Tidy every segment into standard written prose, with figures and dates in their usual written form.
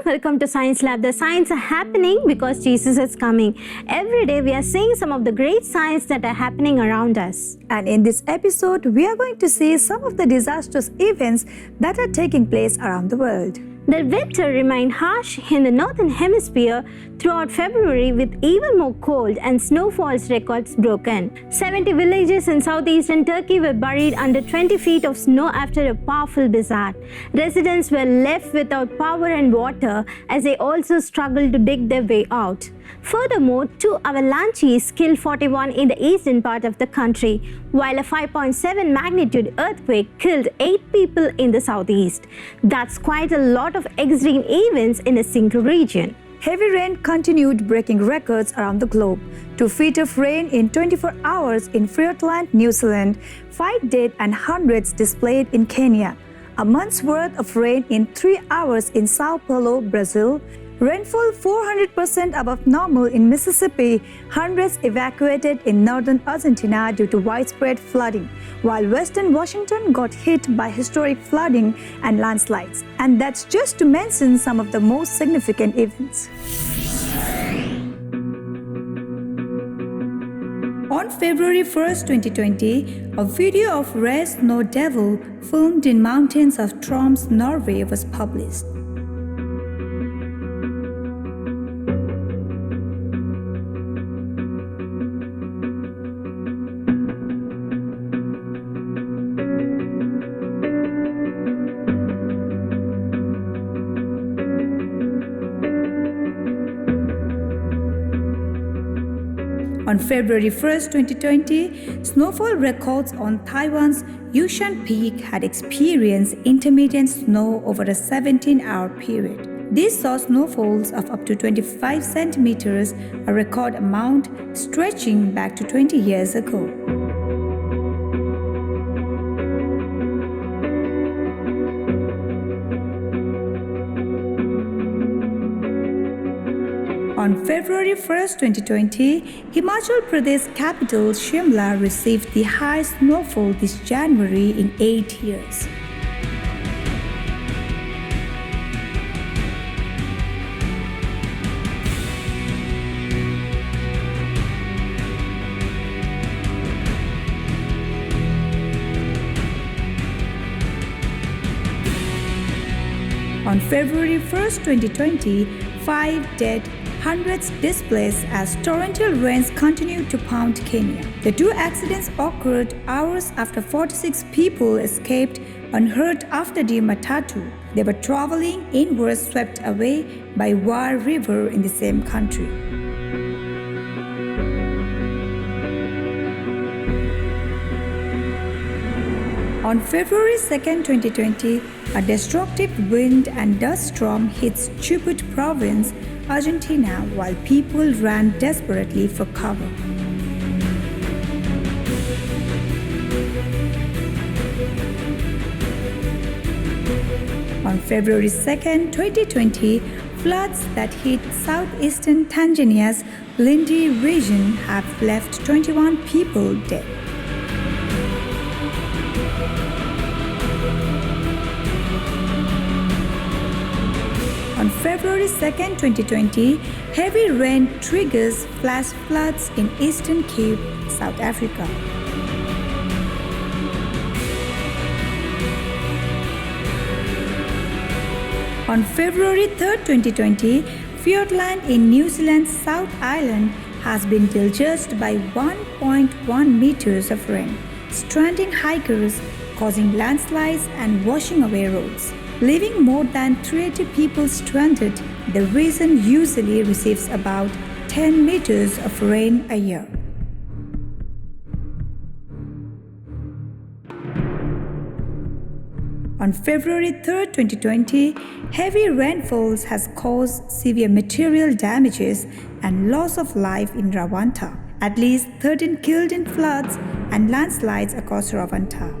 welcome to Science Lab. The science are happening because Jesus is coming. Every day we are seeing some of the great science that are happening around us. And in this episode, we are going to see some of the disastrous events that are taking place around the world. The winter remained harsh in the northern hemisphere throughout February, with even more cold and snowfalls records broken. 70 villages in southeastern Turkey were buried under 20 feet of snow after a powerful blizzard. Residents were left without power and water as they also struggled to dig their way out. Furthermore, 2 avalanches killed 41 in the eastern part of the country, while a 5.7 magnitude earthquake killed 8 people in the southeast. That's quite a lot of extreme events in a single region. Heavy rain continued breaking records around the globe. 2 feet of rain in 24 hours in Friesland, New Zealand, 5 dead and hundreds displaced in Kenya. A month's worth of rain in 3 hours in Sao Paulo, Brazil. Rainfall 400% above normal in Mississippi, hundreds evacuated in northern Argentina due to widespread flooding, while western Washington got hit by historic flooding and landslides. And that's just to mention some of the most significant events. On February 1st, 2020, a video of rare snow devil filmed in mountains of Troms, Norway was published. On February 1st, 2020, snowfall records on Taiwan's Yushan Peak had experienced intermittent snow over a 17-hour period. This saw snowfalls of up to 25 centimeters, a record amount stretching back to 20 years ago. On February 1st, 2020, Himachal Pradesh capital Shimla received the highest snowfall this January in 8 years. On February 1st, 2020, 5 dead, hundreds displaced as torrential rains continued to pound Kenya. The 2 accidents occurred hours after 46 people escaped unhurt after the Matatu. They were traveling inwards, swept away by War River in the same country. On February 2nd, 2020, a destructive wind and dust storm hits Chubut province, Argentina, while people ran desperately for cover. On February 2nd, 2020, floods that hit southeastern Tanzania's Lindi region have left 21 people dead. On February 2nd, 2020, heavy rain triggers flash floods in Eastern Cape, South Africa. On February 3rd, 2020, Fiordland in New Zealand's South Island has been deluged by 1.1 meters of rain, stranding hikers, causing landslides and washing away roads. Leaving more than 380 people stranded, the region usually receives about 10 meters of rain a year. On February 3rd, 2020, heavy rainfalls has caused severe material damages and loss of life in Rwanda. At least 13 killed in floods and landslides across Rwanda.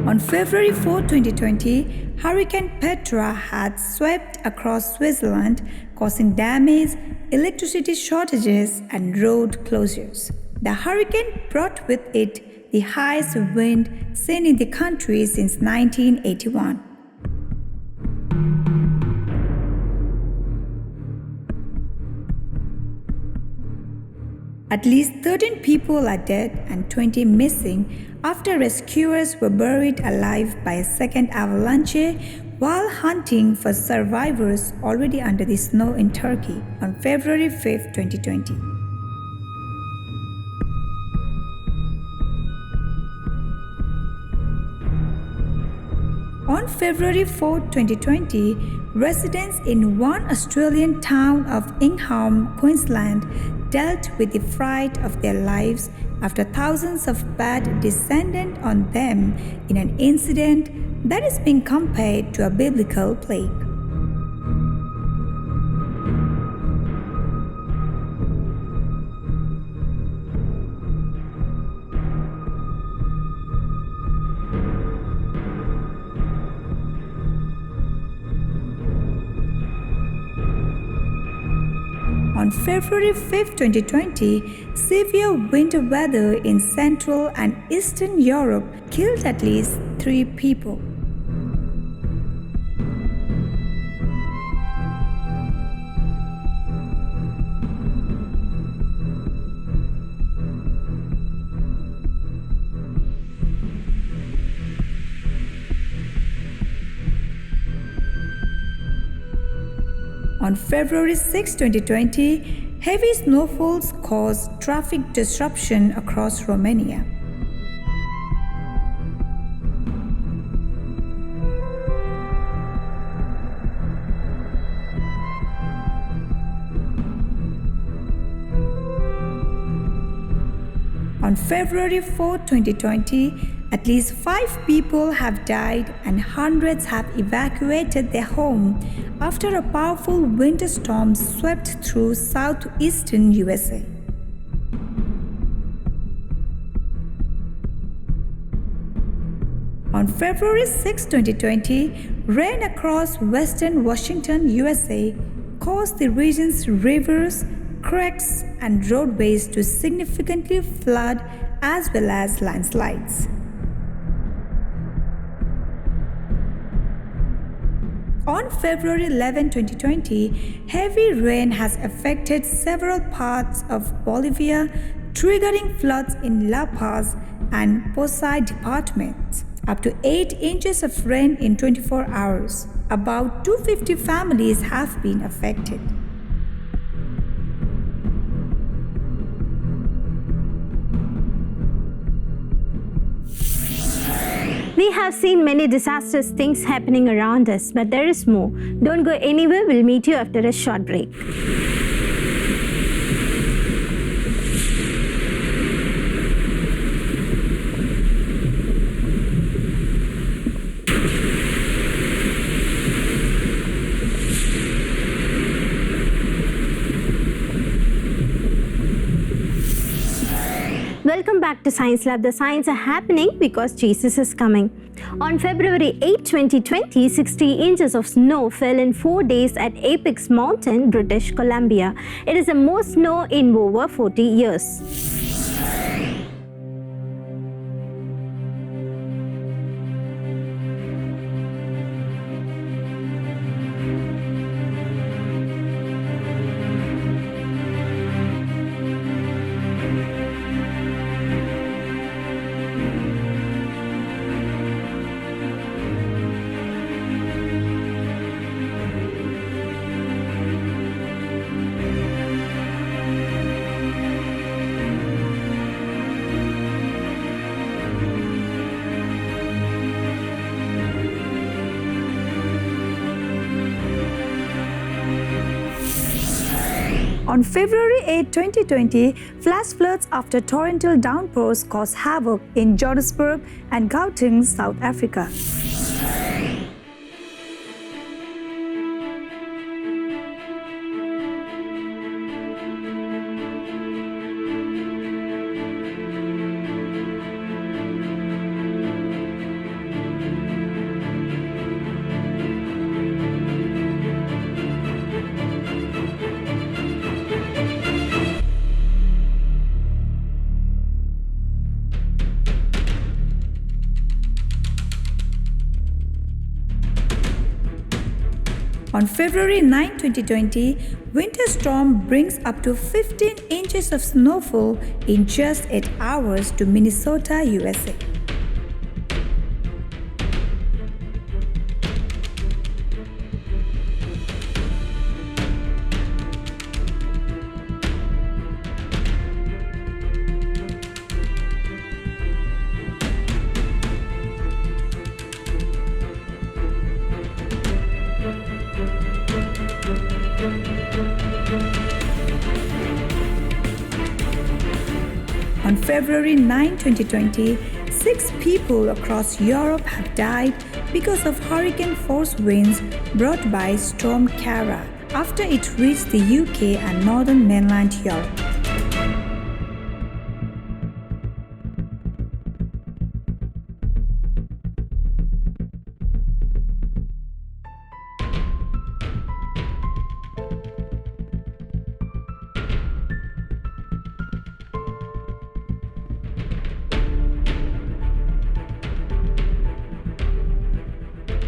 On On February 4, 2020, Hurricane Petra had swept across Switzerland, causing damage, electricity shortages, and road closures. The hurricane brought with it the highest wind seen in the country since 1981. At least 13 people are dead and 20 missing after rescuers were buried alive by a second avalanche while hunting for survivors already under the snow in Turkey on February 5, 2020. On February 4, 2020, residents in one Australian town of Ingham, Queensland, dealt with the fright of their lives after thousands of bats descended on them in an incident that is being compared to a biblical plague. On February 5, 2020, severe winter weather in Central and Eastern Europe killed at least 3 people. On February 6, 2020, heavy snowfalls caused traffic disruption across Romania. On February 4, 2020, at least 5 people have died and hundreds have evacuated their home after a powerful winter storm swept through southeastern USA. On February 6, 2020, rain across western Washington, USA caused the region's rivers, creeks, and roadways to significantly flood as well as landslides. On February 11, 2020, heavy rain has affected several parts of Bolivia, triggering floods in La Paz and Poza departments. Up to 8 inches of rain in 24 hours. About 250 families have been affected. We have seen many disastrous things happening around us, but there is more. Don't go anywhere, we'll meet you after a short break. Welcome back to Science Lab. The signs are happening because Jesus is coming. On February 8, 2020, 60 inches of snow fell in 4 days at Apex Mountain, British Columbia. It is the most snow in over 40 years. On February 8, 2020, flash floods after torrential downpours caused havoc in Johannesburg and Gauteng, South Africa. On February 9, 2020, winter storm brings up to 15 inches of snowfall in just 8 hours to Minnesota, USA. On February 9, 2020, 6 people across Europe have died because of hurricane-force winds brought by Storm Kara after it reached the UK and northern mainland Europe.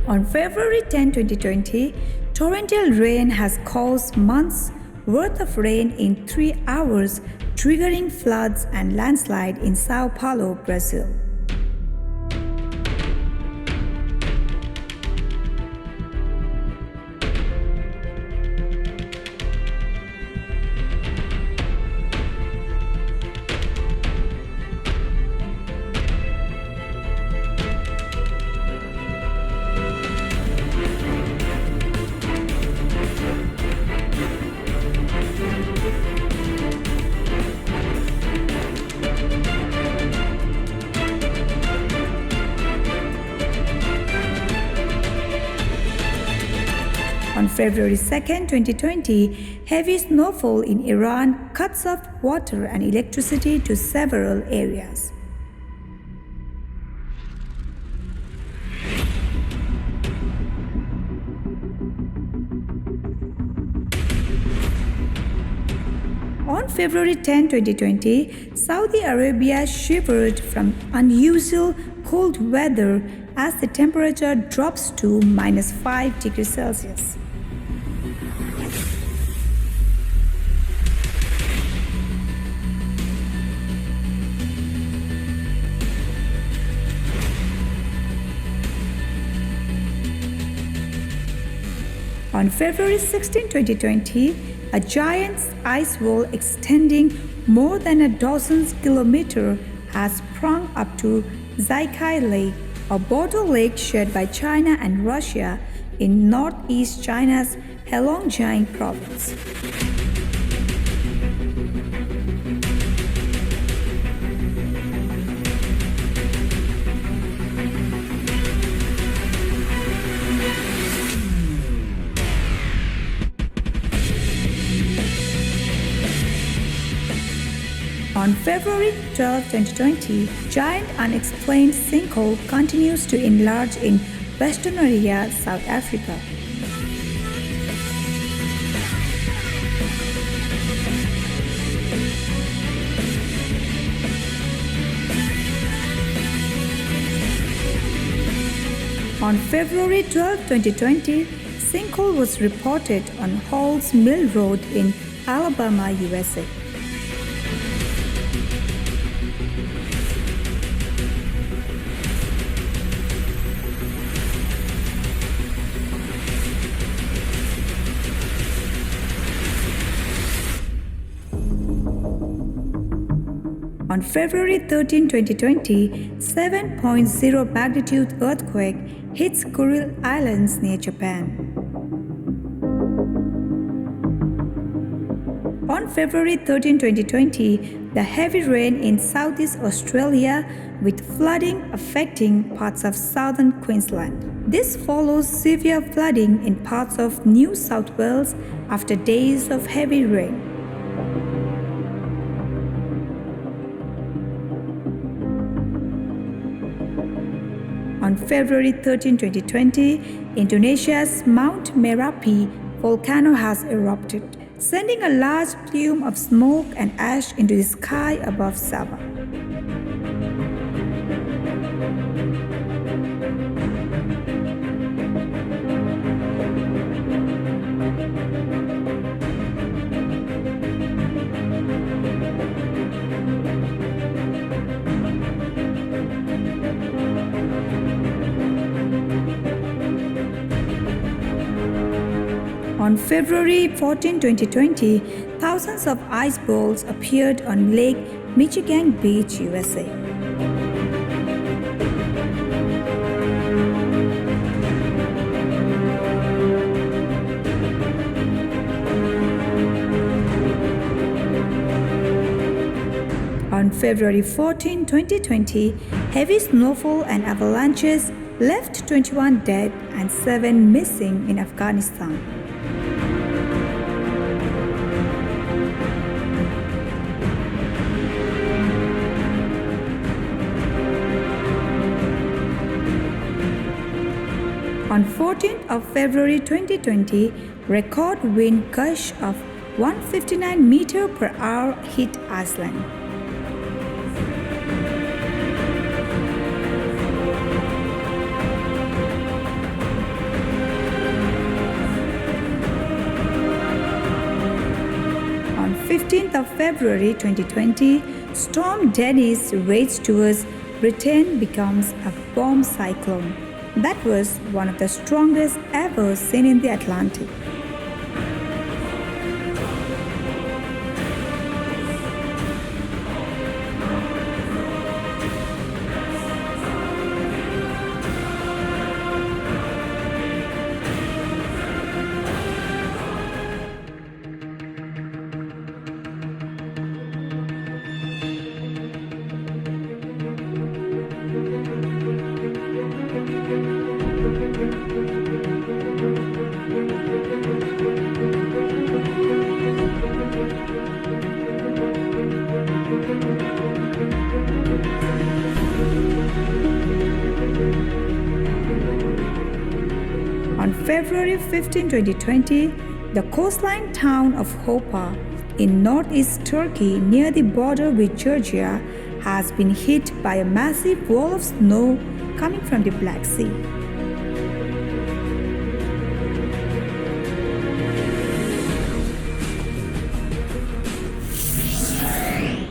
On February 10, 2020, torrential rain has caused months' worth of rain in 3 hours, triggering floods and landslide in Sao Paulo, Brazil. On February 2, 2020, heavy snowfall in Iran cuts off water and electricity to several areas. On February 10, 2020, Saudi Arabia shivered from unusual cold weather as the temperature drops to -5 degrees Celsius. On February 16, 2020, a giant ice wall extending more than a dozen kilometers has sprung up to Zaikai Lake, a border lake shared by China and Russia in northeast China's Heilongjiang province. On February 12, 2020, giant unexplained sinkhole continues to enlarge in Westonaria, South Africa. On February 12, 2020, sinkhole was reported on Halls Mill Road in Alabama, USA. On February 13, 2020, 7.0 magnitude earthquake hits Kuril Islands near Japan. On February 13, 2020, the heavy rain in Southeast Australia with flooding affecting parts of southern Queensland. This follows severe flooding in parts of New South Wales after days of heavy rain. On February 13, 2020, Indonesia's Mount Merapi volcano has erupted, sending a large plume of smoke and ash into the sky above Sabah. On February 14, 2020, thousands of ice balls appeared on Lake Michigan Beach, USA. On February 14, 2020, heavy snowfall and avalanches left 21 dead and 7 missing in Afghanistan. On 14th of February 2020, record wind gush of 159 meter per hour hit Iceland. On 15th of February 2020, Storm Dennis raged towards Britain becomes a bomb cyclone. That was one of the strongest ever seen in the Atlantic. On February 15, 2020, the coastline town of Hopa in northeast Turkey near the border with Georgia has been hit by a massive wall of snow coming from the Black Sea.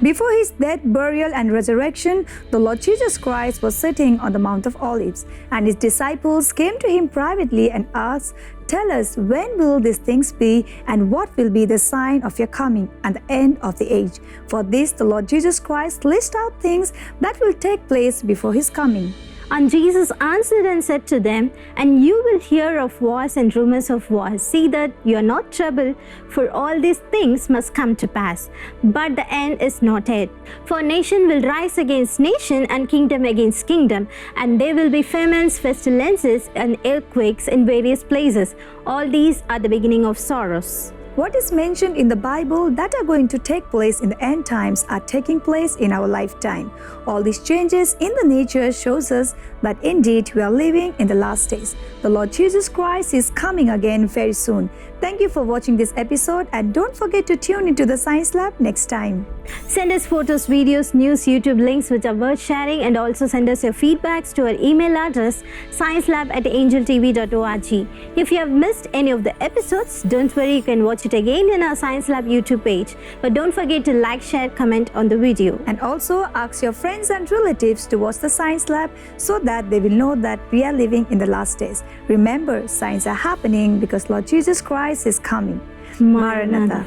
Before his death, burial, and resurrection, the Lord Jesus Christ was sitting on the Mount of Olives, and his disciples came to him privately and asked, "Tell us, when will these things be, and what will be the sign of your coming and the end of the age?" For this, the Lord Jesus Christ lists out things that will take place before his coming. And Jesus answered and said to them, "And you will hear of wars and rumors of wars. See that you are not troubled, for all these things must come to pass. But the end is not yet. For nation will rise against nation, and kingdom against kingdom, and there will be famines, pestilences, and earthquakes in various places. All these are the beginning of sorrows." What is mentioned in the Bible that are going to take place in the end times are taking place in our lifetime. All these changes in the nature shows us that indeed we are living in the last days. The Lord Jesus Christ is coming again very soon. Thank you for watching this episode, and don't forget to tune into the Science Lab next time. Send us photos, videos, news, YouTube links which are worth sharing, and also send us your feedbacks to our email address sciencelab@angeltv.org. If you have missed any of the episodes, don't worry, you can watch it again in our Science Lab YouTube page. But don't forget to like, share, comment on the video. And also ask your friends and relatives to watch the Science Lab so that they will know that we are living in the last days. Remember, signs are happening because Lord Jesus Christ is coming. Maranatha.